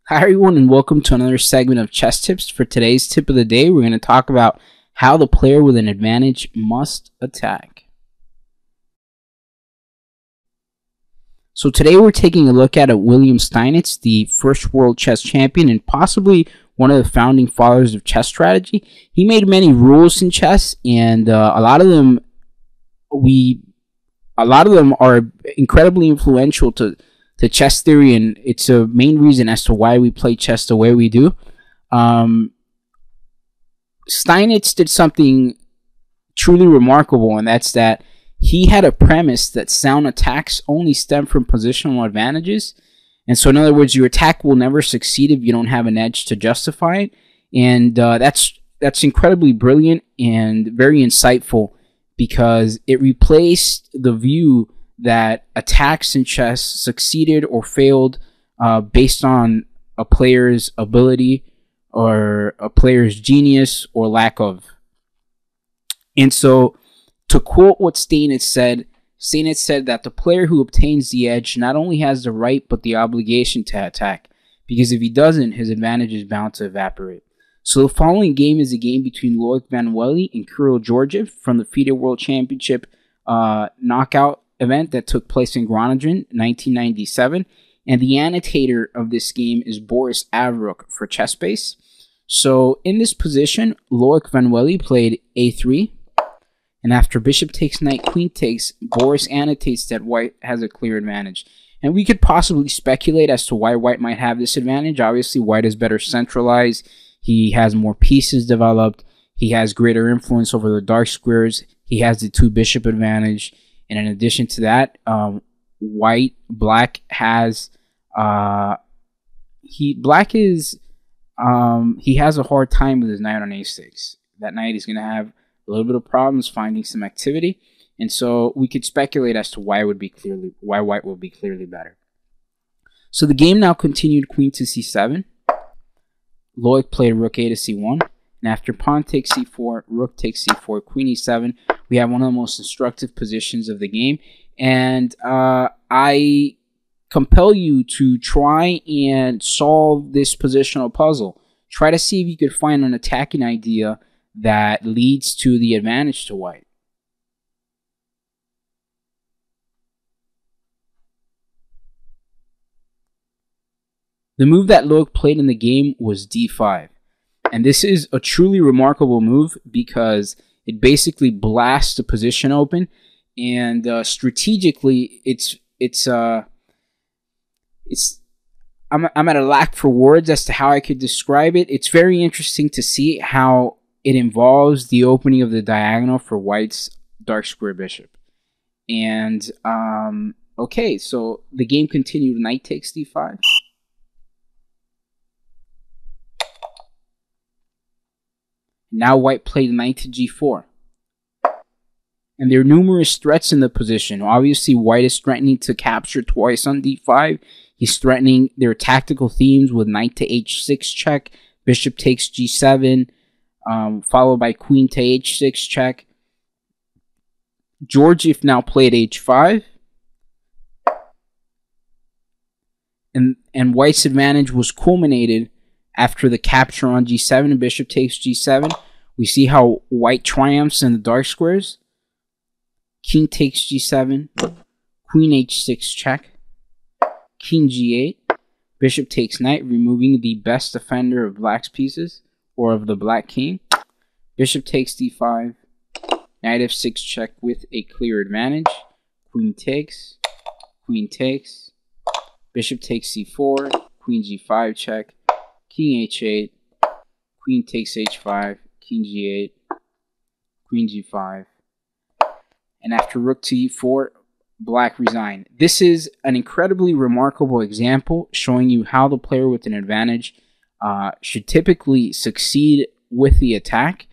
Hi everyone and welcome to another segment of Chess Tips. For today's tip of the day, we're going to talk about how the player with an advantage must attack. So today we're taking a look at William Steinitz, the first world chess champion and possibly one of the founding fathers of chess strategy. He made many rules in chess, and a lot of them are incredibly influential to chess theory, and it's a main reason as to why we play chess the way we do. Steinitz did something truly remarkable, and that's that he had a premise that sound attacks only stem from positional advantages. And so in other words, your attack will never succeed if you don't have an edge to justify it. And that's incredibly brilliant and very insightful, because it replaced the view that attacks in chess succeeded or failed based on a player's ability or a player's genius or lack of. And so, to quote what Steinitz said that the player who obtains the edge not only has the right but the obligation to attack, because if he doesn't, his advantage is bound to evaporate. So the following game is a game between Loic Van Welly and Kirill Georgiev from the FIDE World Championship knockout event that took place in Groningen, 1997, and the annotator of this game is Boris Avrukh for ChessBase. So in this position, Loic Van Welly played a3, and after bishop takes knight, queen takes, Boris annotates that white has a clear advantage. And we could possibly speculate as to why white might have this advantage. Obviously, white is better centralized, he has more pieces developed, he has greater influence over the dark squares, he has the two bishop advantage. And in addition to that, black has he has a hard time with his knight on a6. That knight is going to have a little bit of problems finding some activity, and so we could speculate as to why white will be clearly better. So the game now continued queen to c7. Loic played rook a to c1. And after pawn takes c4, rook takes c4, queen e7, we have one of the most instructive positions of the game. And I compel you to try and solve this positional puzzle. Try to see if you could find an attacking idea that leads to the advantage to white. The move that Loic played in the game was d5. And this is a truly remarkable move because it basically blasts the position open, and strategically, I'm at a lack for words as to how I could describe it. It's very interesting to see how it involves the opening of the diagonal for white's dark square bishop. And okay, so the game continued. Knight takes d5. Now white played knight to g4. And there are numerous threats in the position. Obviously, white is threatening to capture twice on d5. He's threatening their tactical themes with knight to h6 check, bishop takes g7, followed by queen to h6 check. Georgiev now played h5. And white's advantage was culminated after the capture on g7 and bishop takes g7. We see how white triumphs in the dark squares. King takes g7, queen h6 check, king g8, bishop takes knight, removing the best defender of black's pieces, or of the black king. Bishop takes d5, knight f6 check with a clear advantage. Queen takes, bishop takes c4, queen g5 check, king h8, queen takes h5, king g8, queen g5, and after rook to e4, black resigned. This is an incredibly remarkable example showing you how the player with an advantage should typically succeed with the attack.